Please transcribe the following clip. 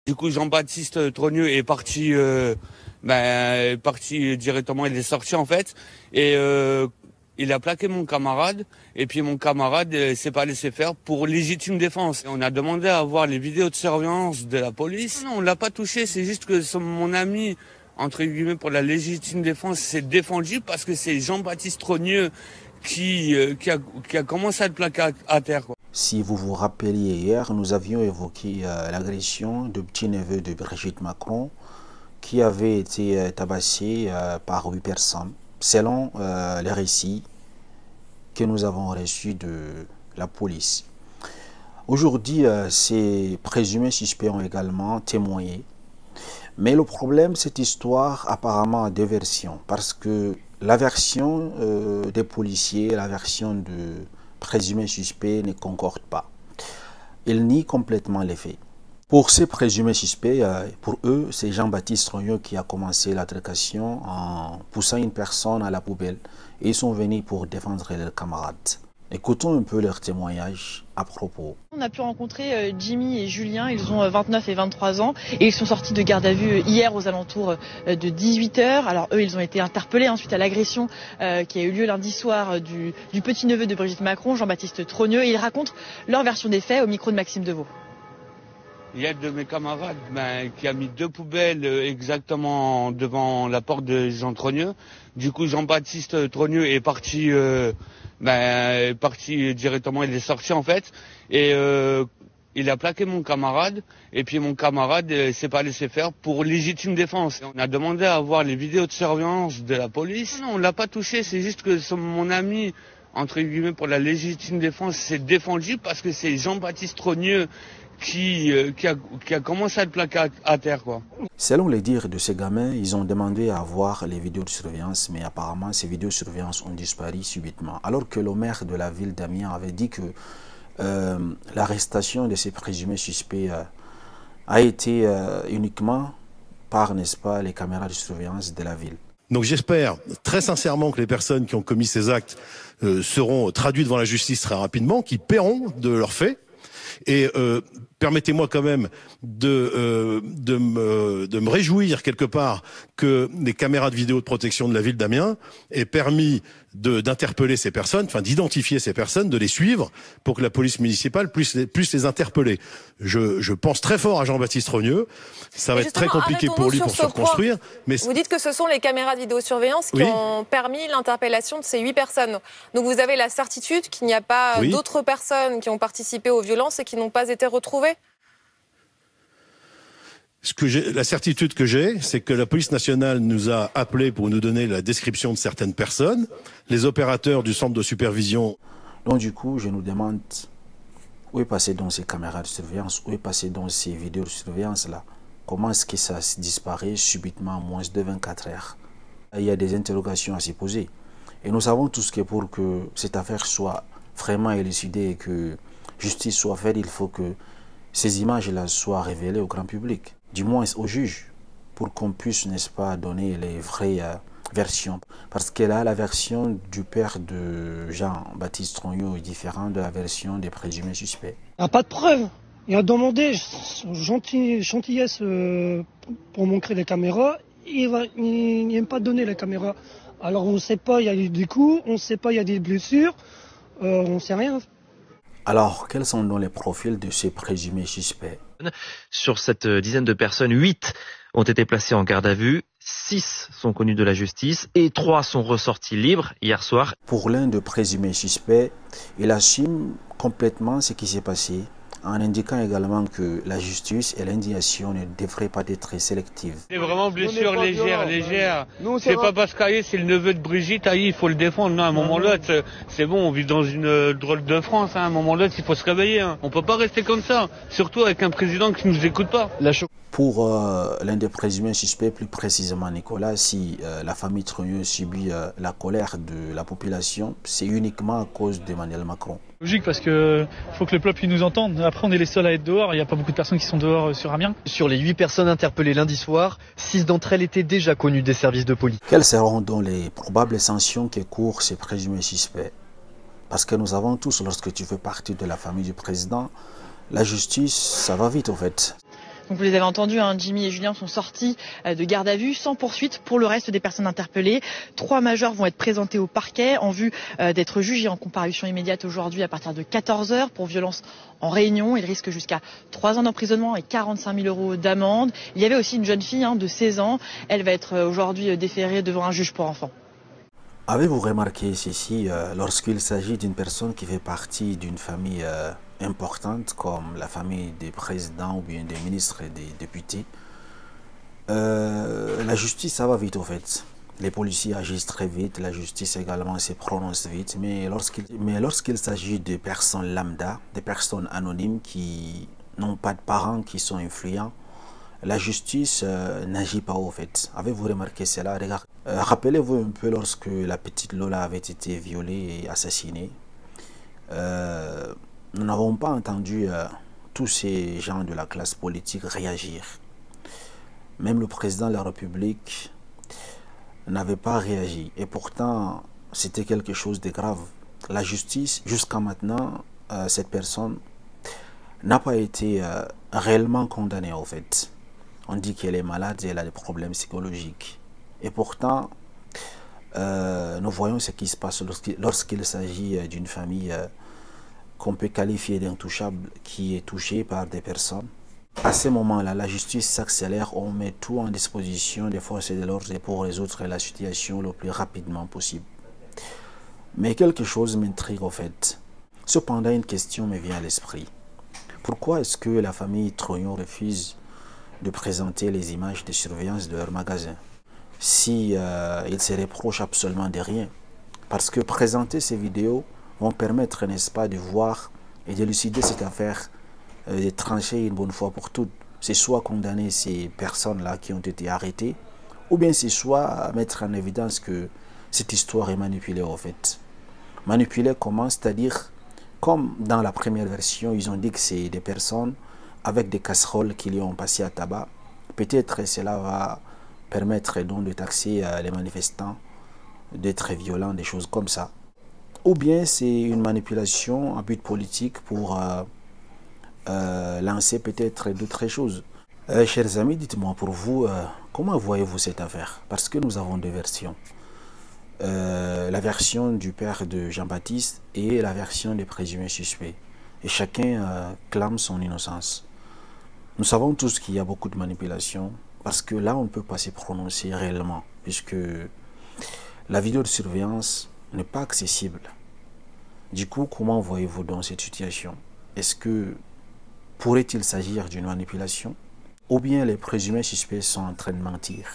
Du coup, Jean-Baptiste Trogneux est parti, directement, il est sorti en fait, et il a plaqué mon camarade, et puis mon camarade s'est pas laissé faire pour légitime défense. On a demandé à voir les vidéos de surveillance de la police. Non, on l'a pas touché, c'est juste que mon ami, entre guillemets, pour la légitime défense, s'est défendu parce que c'est Jean-Baptiste Trogneux qui a commencé à le plaquer à terre, quoi. Si vous vous rappeliez hier, nous avions évoqué l'agression du petit-neveu de Brigitte Macron qui avait été tabassé par 8 personnes, selon les récits que nous avons reçus de la police. Aujourd'hui, ces présumés suspects ont également témoigné. Mais le problème, cette histoire apparemment a deux versions, parce que la version des policiers et la version de présumés suspects ne concordent pas. Ils nient complètement les faits. Pour ces présumés suspects, pour eux, c'est Jean-Baptiste Trogneux qui a commencé l'altercation en poussant une personne à la poubelle. Et ils sont venus pour défendre leurs camarades. Écoutons un peu leurs témoignages à propos. On a pu rencontrer Jimmy et Julien, ils ont 29 et 23 ans et ils sont sortis de garde à vue hier aux alentours de 18 h. Alors eux, ils ont été interpellés suite à l'agression qui a eu lieu lundi soir du petit-neveu de Brigitte Macron, Jean-Baptiste Trogneux. Et ils racontent leur version des faits au micro de Maxime Deveau. Il y a de mes camarades qui a mis 2 poubelles exactement devant la porte de Jean Trogneux. Du coup, Jean-Baptiste Trogneux est parti, directement, il est sorti en fait. Et il a plaqué mon camarade. Et puis mon camarade s'est pas laissé faire pour légitime défense. On a demandé à voir les vidéos de surveillance de la police. Non, on l'a pas touché, c'est juste que mon ami, entre guillemets, pour la légitime défense, s'est défendu parce que c'est Jean-Baptiste Trogneux qui a commencé à le plaquer à terre, quoi. Selon les dires de ces gamins, ils ont demandé à voir les vidéos de surveillance, mais apparemment ces vidéos de surveillance ont disparu subitement. Alors que le maire de la ville d'Amiens avait dit que l'arrestation de ces présumés suspects a été uniquement par, n'est-ce pas, les caméras de surveillance de la ville. Donc j'espère très sincèrement que les personnes qui ont commis ces actes seront traduites devant la justice très rapidement, qui paieront de leurs faits. Et permettez-moi quand même de me réjouir quelque part que les caméras de vidéo de protection de la ville d'Amiens aient permis d'interpeller ces personnes, enfin d'identifier ces personnes, de les suivre pour que la police municipale puisse les interpeller. Je pense très fort à Jean-Baptiste Trogneux. Ça va être très compliqué pour lui pour se reconstruire. Mais vous dites que ce sont les caméras de vidéosurveillance qui ont permis l'interpellation de ces 8 personnes. Donc vous avez la certitude qu'il n'y a pas d'autres personnes qui ont participé aux violences et qui n'ont pas été retrouvées? La certitude que j'ai, c'est que la police nationale nous a appelés pour nous donner la description de certaines personnes, les opérateurs du centre de supervision. Donc du coup, je nous demande, où est passé dans ces caméras de surveillance, où est passé dans ces vidéos de surveillance là? Comment est-ce que ça disparaît subitement en moins de 24 heures? Il y a des interrogations à se poser. Et nous savons tous que pour que cette affaire soit vraiment élucidée et que justice soit faite, il faut que ces images-là soient révélées au grand public, du moins au juge, pour qu'on puisse, n'est-ce pas, donner les vraies versions. Parce que là, la version du père de Jean-Baptiste Trogneux est différente de la version des présumés suspects. Il n'y a pas de preuve. Il a demandé gentillesse pour montrer les caméras. Il n'aime pas donner les caméras. Alors on ne sait pas, il y a eu des coups, on ne sait pas, il y a des blessures, on ne sait rien. Alors, quels sont donc les profils de ces présumés suspects? Sur cette dizaine de personnes, 8 ont été placés en garde à vue, 6 sont connus de la justice et 3 sont ressortis libres hier soir. Pour l'un des présumés suspects, il assume complètement ce qui s'est passé, en indiquant également que la justice et l'indignation ne devraient pas être sélectives. C'est vraiment blessure légère. C'est pas parce qu'Aïe, c'est le neveu de Brigitte, Aïe, il faut le défendre. Non, à un moment ou l'autre, c'est bon, on vit dans une drôle de France. À un moment ou l'autre, il faut se réveiller. On peut pas rester comme ça, surtout avec un président qui nous écoute pas. Pour l'un des présumés suspects, plus précisément Nicolas, si la famille Trogneux subit la colère de la population, c'est uniquement à cause d'Emmanuel Macron. Logique, parce que faut que le peuple nous entende. Après, on est les seuls à être dehors. Il n'y a pas beaucoup de personnes qui sont dehors sur Amiens. Sur les 8 personnes interpellées lundi soir, 6 d'entre elles étaient déjà connues des services de police. Quelles seront donc les probables sanctions que courent ces présumés suspects? Parce que nous avons tous, lorsque tu fais partie de la famille du président, la justice, ça va vite en fait. Donc vous les avez entendus, hein, Jimmy et Julien sont sortis de garde à vue sans poursuite pour le reste des personnes interpellées. 3 majeurs vont être présentés au parquet en vue d'être jugés en comparution immédiate aujourd'hui à partir de 14 h pour violence en réunion. Ils risquent jusqu'à 3 ans d'emprisonnement et 45 000 € d'amende. Il y avait aussi une jeune fille de 16 ans. Elle va être aujourd'hui déférée devant un juge pour enfants. Avez-vous remarqué ceci lorsqu'il s'agit d'une personne qui fait partie d'une famille importante comme la famille des présidents ou bien des ministres et des députés, la justice, ça va vite au fait. Les policiers agissent très vite, la justice également se prononce vite, mais lorsqu'il s'agit de personnes lambda, des personnes anonymes qui n'ont pas de parents qui sont influents, la justice n'agit pas au fait. Avez-vous remarqué cela? Rappelez-vous un peu lorsque la petite Lola avait été violée et assassinée. Nous n'avons pas entendu tous ces gens de la classe politique réagir. Même le président de la République n'avait pas réagi. Et pourtant, c'était quelque chose de grave. La justice, jusqu'à maintenant, cette personne n'a pas été réellement condamnée au fait. On dit qu'elle est malade et elle a des problèmes psychologiques. Et pourtant, nous voyons ce qui se passe lorsqu'il s'agit d'une famille qu'on peut qualifier d'intouchable, qui est touchée par des personnes. À ce moment-là, la justice s'accélère, on met tout en disposition des forces de l'ordre pour résoudre la situation le plus rapidement possible. Mais quelque chose m'intrigue au fait. Cependant, une question me vient à l'esprit. Pourquoi est-ce que la famille Troyon refuse de présenter les images de surveillance de leur magasin si ils se reprochent absolument de rien? Parce que présenter ces vidéos vont permettre, n'est-ce pas, de voir et d'élucider cette affaire, de trancher une bonne fois pour toutes. C'est soit condamner ces personnes-là qui ont été arrêtées, ou bien c'est soit mettre en évidence que cette histoire est manipulée au fait. Manipulée comment? C'est-à-dire, comme dans la première version, ils ont dit que c'est des personnes avec des casseroles qui lui ont passé à tabac. Peut-être cela va permettre donc de taxer les manifestants d'être violents, des choses comme ça. Ou bien c'est une manipulation à but politique pour lancer peut-être d'autres choses. Chers amis, dites-moi pour vous, comment voyez-vous cette affaire? Parce que nous avons deux versions. La version du père de Jean-Baptiste et la version des présumés suspects. Et chacun clame son innocence. Nous savons tous qu'il y a beaucoup de manipulation, parce que là, on ne peut pas se prononcer réellement, puisque la vidéo de surveillance n'est pas accessible. Du coup, comment voyez-vous dans cette situation? Est-ce que pourrait-il s'agir d'une manipulation? Ou bien les présumés suspects sont en train de mentir?